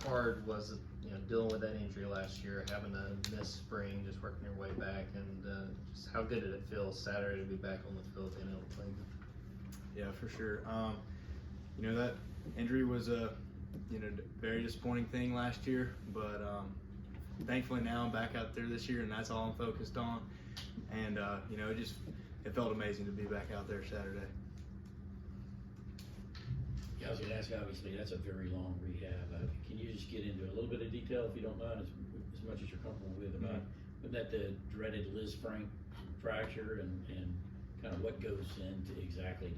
hard was it, dealing with that injury last year, having to miss spring, just working your way back, and just how good did it feel Saturday to be back on the field being able to play? Yeah, for sure. That injury was a very disappointing thing last year, but thankfully now I'm back out there this year, and that's all I'm focused on. And it felt amazing to be back out there Saturday. Yeah, I was going to ask, obviously, that's a very long rehab. Can you just get into a little bit of detail, if you don't mind, as much as you're comfortable with, about that the dreaded Liz Frank fracture and kind of what goes into exactly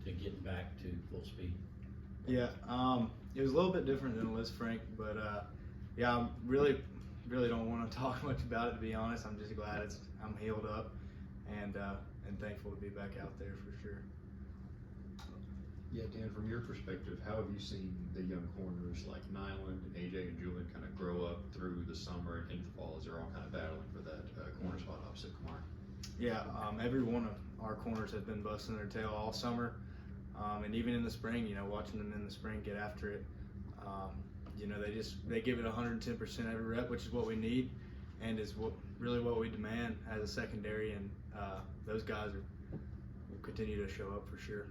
to getting back to full speed? Yeah, it was a little bit different than Liz Frank, but I really don't want to talk much about it, to be honest. I'm just glad I'm healed up and thankful to be back out there for sure. Yeah, Dan, from your perspective, how have you seen the young corners like Nyland, AJ, and Julian kind of grow up through the summer and into fall as they're all kind of battling for that corner spot opposite Kamar? Yeah, every one of our corners has been busting their tail all summer, and even in the spring. Watching them in the spring get after it. They give it 110% every rep, which is what we need, and is really what we demand as a secondary. And those guys will continue to show up for sure.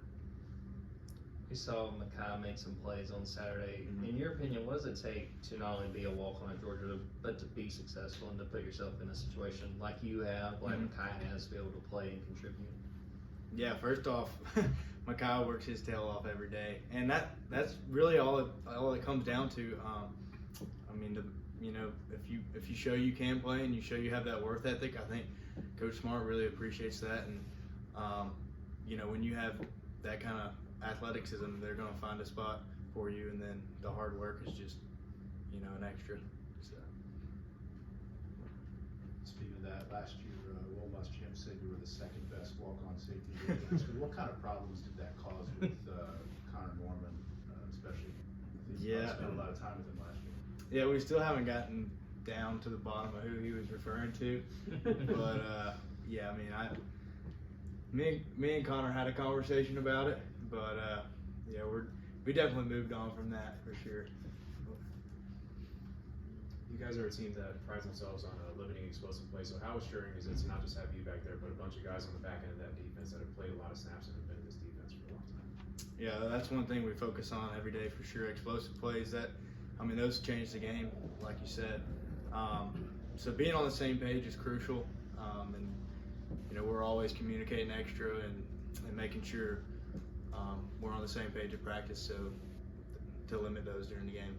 We saw Makai make some plays on Saturday. In your opinion, what does it take to not only be a walk-on at Georgia, but to be successful and to put yourself in a situation like you have, like Makai has, to be able to play and contribute? Yeah, first off, Makai works his tail off every day, and that's really all it comes down to. If you show you can play and you show you have that worth ethic, I think Coach Smart really appreciates that. And when you have that kind of athleticism, they're going to find a spot for you, and then the hard work is just an extra. So. Speaking of that, last year World Lost Champ said you were the second best walk-on safety in the history. What kind of problems did that cause with Connor Norman, especially? Yeah, spent a lot of time with him last year. Yeah, we still haven't gotten down to the bottom of who he was referring to, but me and Connor had a conversation about it, but we definitely moved on from that for sure. You guys are a team that prides themselves on limiting explosive play, so how assuring is it to not just have you back there, but a bunch of guys on the back end of that defense that have played a lot of snaps and have been in this defense for a long time? Yeah, that's one thing we focus on every day for sure. Explosive plays, those change the game, like you said. So being on the same page is crucial, and we're always communicating extra and making sure we're on the same page at practice, so to limit those during the game.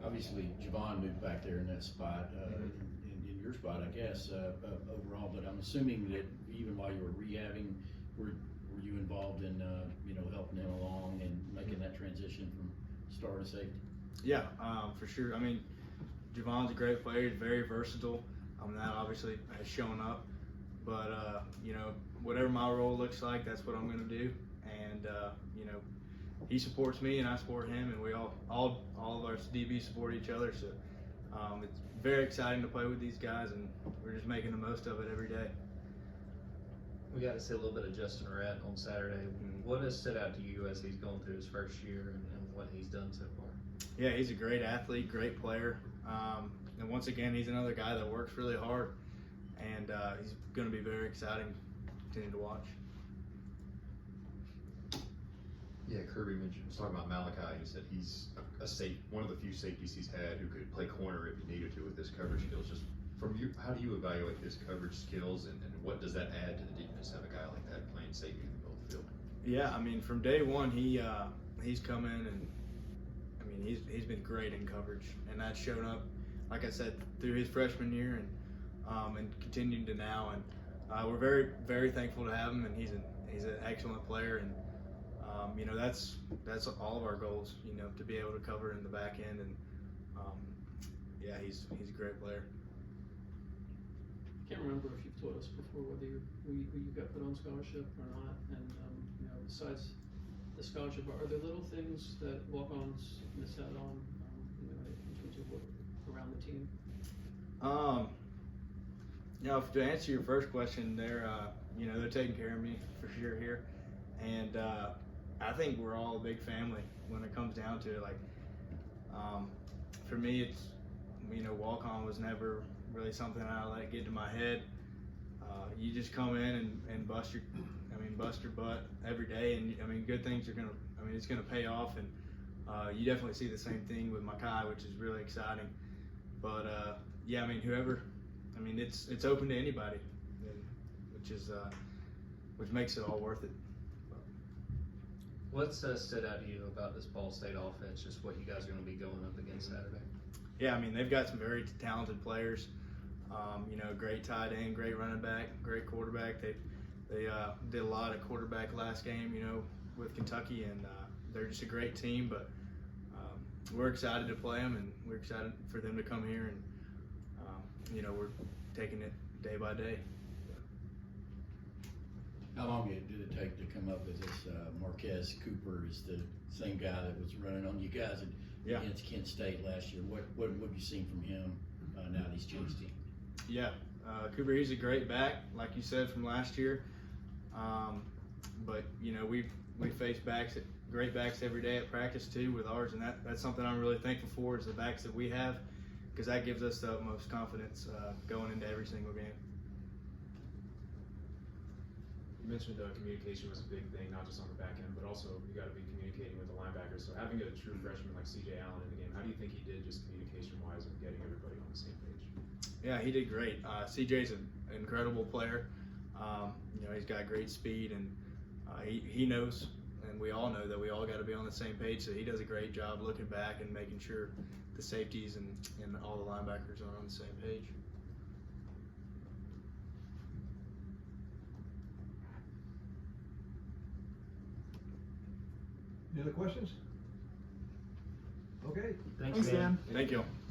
Obviously, Javon moved back there in that spot, in your spot, I guess, overall. But I'm assuming that even while you were rehabbing, were you involved in helping him along and making that transition from star to safety? Yeah, for sure. Javon's a great player. He's very versatile. That obviously has shown up. But whatever my role looks like, that's what I'm going to do. And he supports me and I support him, and we all of our DBs support each other. So it's very exciting to play with these guys, and we're just making the most of it every day. We got to see a little bit of Justin Rhett on Saturday. What has stood out to you as he's going through his first year and what he's done so far? Yeah, he's a great athlete, great player. And once again, he's another guy that works really hard, and he's going to be very exciting to continue to watch. Yeah, Kirby was talking about Malachi. He said he's one of the few safeties he's had who could play corner if he needed to with his coverage skills. Just from you, how do you evaluate his coverage skills, and what does that add to the defense to have a guy like that playing safety in the middle of the field? Yeah, from day one he's come in, and he's been great in coverage, and that's shown up, like I said, through his freshman year and continuing to now. And we're very, very thankful to have him, and he's an excellent player. And that's all of our goals, to be able to cover in the back end. And he's a great player. I can't remember if you've told us before whether you got put on scholarship or not. And besides the scholarship, are there little things that walk-ons miss out on, in terms of what around the team? To answer your first question, they're taking care of me for sure here, and I think we're all a big family when it comes down to it. Like, for me, it's, walk-on was never really something I let get to my head. You just come in and bust your butt every day, and good things are it's gonna pay off, and you definitely see the same thing with Makai, which is really exciting. But whoever, it's open to anybody, which makes it all worth it. What's stood out to you about this Ball State offense, just what you guys are going to be going up against Saturday? Yeah, they've got some very talented players. Great tight end, great running back, great quarterback. They did a lot of quarterback last game, with Kentucky, and they're just a great team. But we're excited to play them, and we're excited for them to come here, and we're taking it day by day. How long did it take to come up with this? Marquez Cooper is the same guy that was running on you guys against Kent State last year. What have you seen from him now that he's changed team? Yeah, Cooper, he's a great back, like you said, from last year. But we face great backs every day at practice too with ours, and that's something I'm really thankful for, is the backs that we have, because that gives us the utmost confidence going into every single game. You mentioned communication was a big thing, not just on the back end, but also you got to be communicating with the linebackers. So having a true freshman like C.J. Allen in the game, how do you think he did just communication-wise and getting everybody on the same page? Yeah, he did great. CJ's an incredible player. He's got great speed, and he knows, and we all know that we all got to be on the same page. So he does a great job looking back and making sure the safeties and all the linebackers are on the same page. Any other questions? Okay. Thanks, Dan. Thank you.